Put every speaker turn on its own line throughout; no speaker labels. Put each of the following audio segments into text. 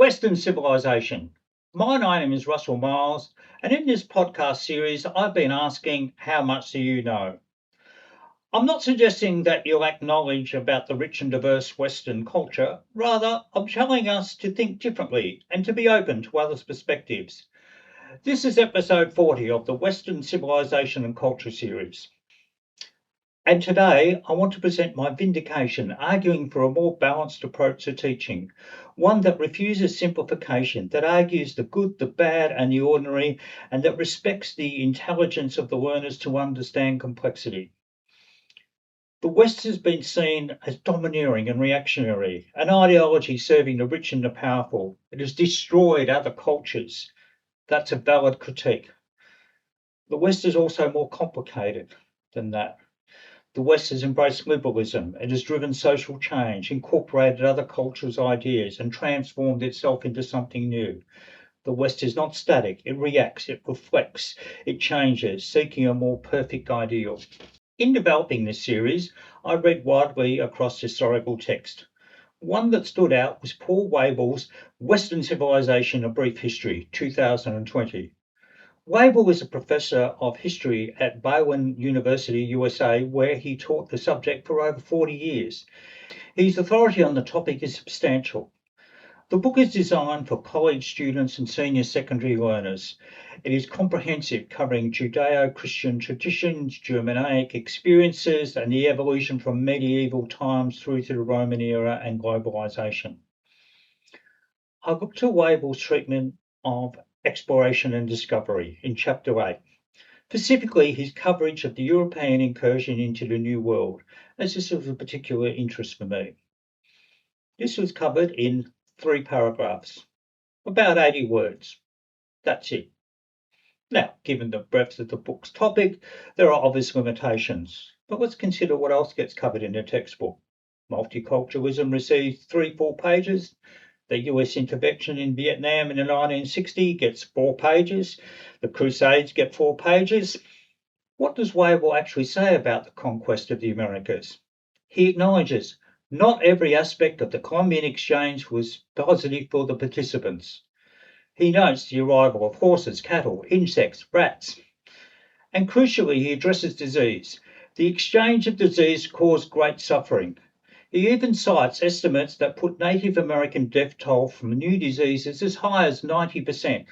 Western Civilization. My name is Russell Miles, and in this podcast series, I've been asking, how much do you know? I'm not suggesting that you'll lack knowledge about the rich and diverse Western culture. Rather, I'm challenging us to think differently and to be open to others' perspectives. This is episode 40 of the Western Civilization and Culture series. And today I want to present my vindication, arguing for a more balanced approach to teaching, one that refuses simplification, that argues the good, the bad, and the ordinary, and that respects the intelligence of the learners to understand complexity. The West has been seen as domineering and reactionary, an ideology serving the rich and the powerful. It has destroyed other cultures. That's a valid critique. The West is also more complicated than that. The West has embraced liberalism. It has driven social change, incorporated other cultures' ideas, and transformed itself into something new. The West is not static. It reacts, it reflects, it changes, seeking a more perfect ideal. In developing this series, I read widely across historical text. One that stood out was Paul Wable's Western Civilization, A Brief History, 2020. Wable is a professor of history at Bowen University, USA, where he taught the subject for over 40 years. His authority on the topic is substantial. The book is designed for college students and senior secondary learners. It is comprehensive, covering Judeo-Christian traditions, Germanic experiences, and the evolution from medieval times through to the Roman era and globalization. I look to Wable's treatment of exploration and discovery in Chapter 8, specifically his coverage of the European incursion into the New World, as this was of particular interest for me. This was covered in 3 paragraphs, about 80 words. That's it. Now, given the breadth of the book's topic, there are obvious limitations, but let's consider what else gets covered in the textbook. Multiculturalism receives 3 full pages. The US intervention in Vietnam in 1960 gets 4 pages. The Crusades get 4 pages. What does Wable actually say about the conquest of the Americas? He acknowledges not every aspect of the Columbian exchange was positive for the participants. He notes the arrival of horses, cattle, insects, rats. And crucially, he addresses disease. The exchange of disease caused great suffering. He even cites estimates that put Native American death toll from new diseases as high as 90%.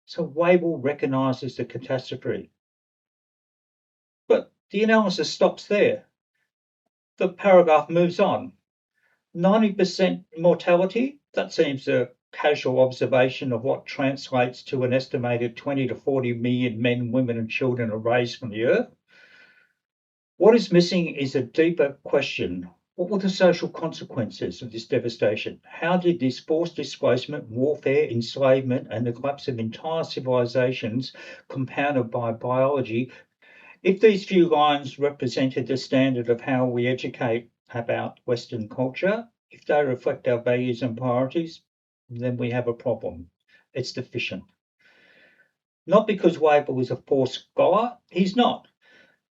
So Wable recognises the catastrophe. But the analysis stops there. The paragraph moves on. 90% mortality, that seems a casual observation of what translates to an estimated 20 to 40 million men, women, and children erased from the earth. What is missing is a deeper question. What were the social consequences of this devastation? How did this forced displacement, warfare, enslavement, and the collapse of entire civilizations, compounded by biology, if these few lines represented the standard of how we educate about Western culture, if they reflect our values and priorities, then we have a problem. It's deficient. Not because Wable is a poor scholar, he's not,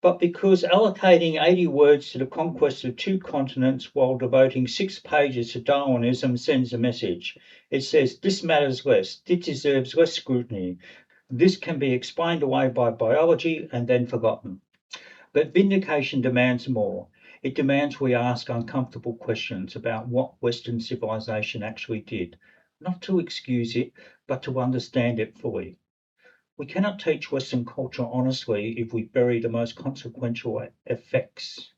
but because allocating 80 words to the conquest of 2 continents while devoting 6 pages to Darwinism sends a message. It says this matters less, this deserves less scrutiny, this can be explained away by biology and then forgotten. But vindication demands more. It demands we ask uncomfortable questions about what Western civilization actually did, not to excuse it, but to understand it fully. We cannot teach Western culture honestly if we bury the most consequential effects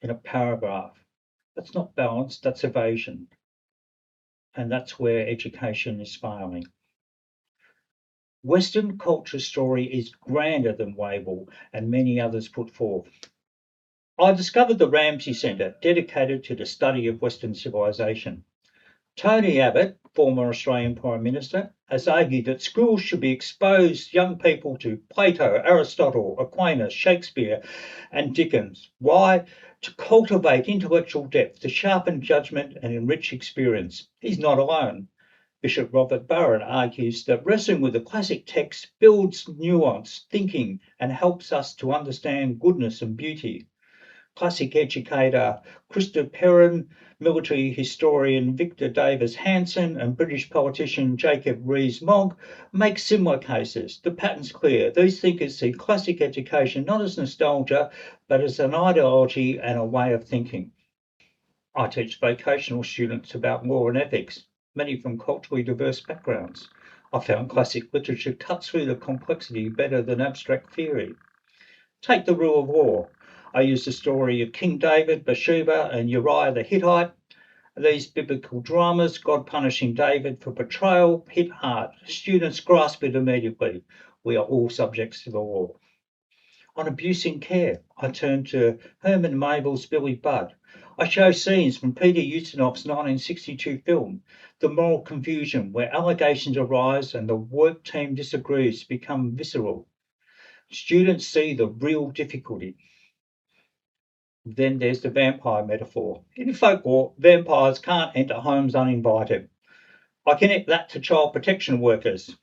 in a paragraph. That's not balance, that's evasion. And that's where education is failing. Western culture story is grander than Wable and many others put forth. I discovered the Ramsay Centre, dedicated to the study of Western civilization. Tony Abbott, former Australian Prime Minister, has argued that schools should be exposed young people to Plato, Aristotle, Aquinas, Shakespeare, and Dickens. Why? To cultivate intellectual depth, to sharpen judgment and enrich experience. He's not alone. Bishop Robert Barron argues that wrestling with the classic text builds nuance, thinking, and helps us to understand goodness and beauty. classic educator Krista Perrin, military historian Victor Davis Hanson, and British politician Jacob Rees-Mogg make similar cases. The pattern's clear. These thinkers see classic education not as nostalgia, but as an ideology and a way of thinking. I teach vocational students about law and ethics, many from culturally diverse backgrounds. I found classic literature cuts through the complexity better than abstract theory. Take the rule of law. I use the story of King David, Bathsheba, and Uriah the Hittite. These biblical dramas, God punishing David for betrayal, hit hard. Students grasp it immediately. We are all subjects to the law. On abuse in care, I turn to Herman Melville's Billy Budd. I show scenes from Peter Ustinov's 1962 film, The Moral Confusion, where allegations arise and the work team disagrees become visceral. Students see the real difficulty. Then there's the vampire metaphor. In folklore, vampires can't enter homes uninvited. I connect that to child protection workers.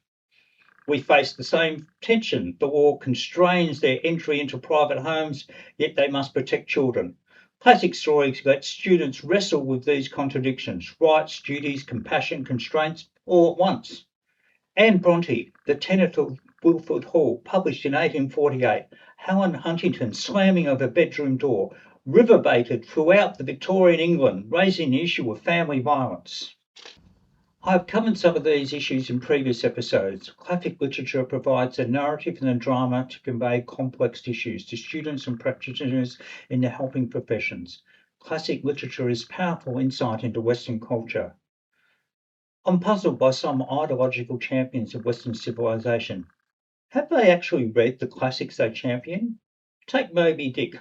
We face the same tension. The law constrains their entry into private homes, yet they must protect children. Classic stories let students wrestle with these contradictions, rights, duties, compassion, constraints, all at once. Anne Bronte, The Tenant of Wilford Hall, published in 1848, Helen Huntington's slamming of a bedroom door, reverberated throughout the Victorian England, raising the issue of family violence. I've covered some of these issues in previous episodes. Classic literature provides a narrative and a drama to convey complex issues to students and practitioners in the helping professions. Classic literature is powerful insight into Western culture. I'm puzzled by some ideological champions of Western civilization. Have they actually read the classics they champion? Take Moby Dick.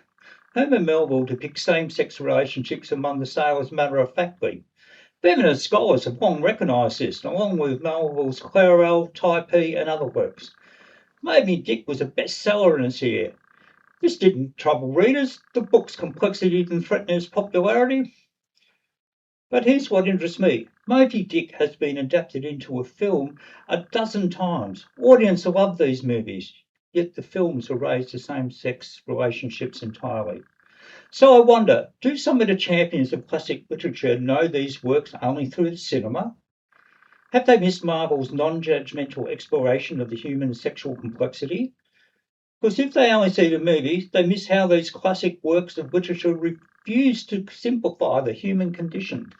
Herman Melville depicts same-sex relationships among the sailors matter-of-factly. Feminist scholars have long recognised this, along with Melville's Clerval, Typee, and other works. Moby Dick was a bestseller in its year. This didn't trouble readers. The book's complexity didn't threaten its popularity. But here's what interests me. Moby Dick has been adapted into a film a dozen times. Audiences love these movies, yet the films erase the same-sex relationships entirely. So I wonder, do some of the champions of classic literature know these works only through the cinema? Have they missed Marvel's non-judgmental exploration of the human sexual complexity? Because if they only see the movies, they miss how these classic works of literature refuse to simplify the human condition.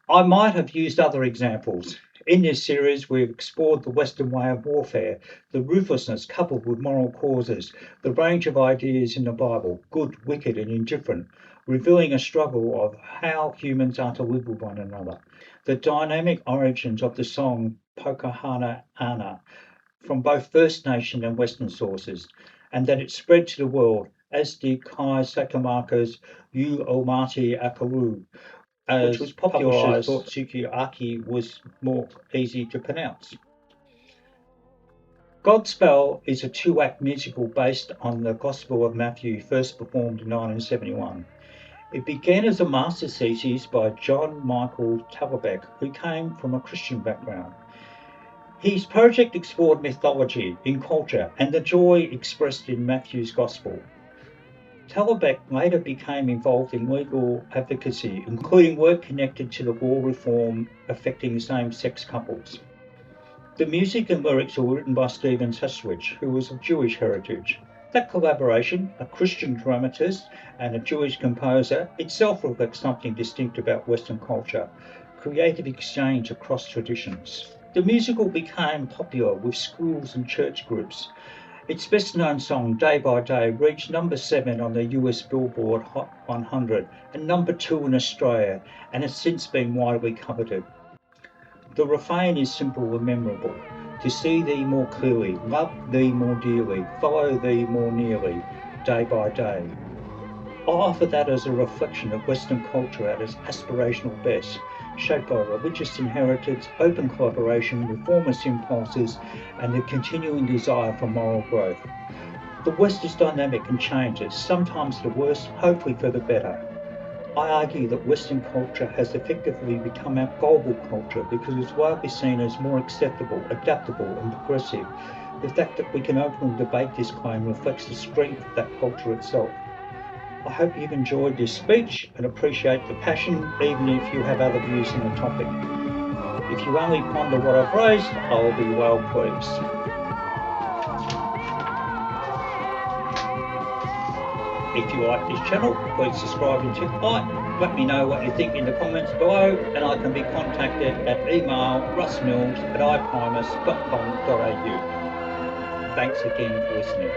I might have used other examples. In this series, we've explored the Western way of warfare, the ruthlessness coupled with moral causes, the range of ideas in the Bible, good, wicked, and indifferent, revealing a struggle of how humans are to live with one another, the dynamic origins of the song Pocahontas Ana from both First Nation and Western sources, and that it spread to the world, as did Kai Sakamaka's U Omati Akaru, which was popularised, thought Sukiyaki was more easy to pronounce. Godspell is a two-act musical based on the Gospel of Matthew, first performed in 1971. It began as a masterpiece by John Michael Talbot, who came from a Christian background. His project explored mythology in culture and the joy expressed in Matthew's Gospel. Talbot later became involved in legal advocacy, including work connected to the law reform affecting same-sex couples. The music and lyrics were written by Stephen Saswich, who was of Jewish heritage. That collaboration, a Christian dramatist and a Jewish composer, itself reflects something distinct about Western culture, creative exchange across traditions. The musical became popular with schools and church groups. Its best-known song, Day by Day, reached number 7 on the US Billboard Hot 100 and number 2 in Australia, and has since been widely coveted. The refrain is simple and memorable. To see thee more clearly, love thee more dearly, follow thee more nearly, day by day. I offer that as a reflection of Western culture at its aspirational best, shaped by religious inheritance, open collaboration, reformist impulses, and the continuing desire for moral growth. The West is dynamic and changes, sometimes for the worse, hopefully for the better. I argue that Western culture has effectively become our global culture because it's widely seen as more acceptable, adaptable, and progressive. The fact that we can openly debate this claim reflects the strength of that culture itself. I hope you've enjoyed this speech and appreciate the passion, even if you have other views on the topic. If you only ponder what I've raised, I'll be well pleased. If you like this channel, please subscribe and click like. Let me know what you think in the comments below, and I can be contacted at email russmills@iprimus.com.au. Thanks again for listening.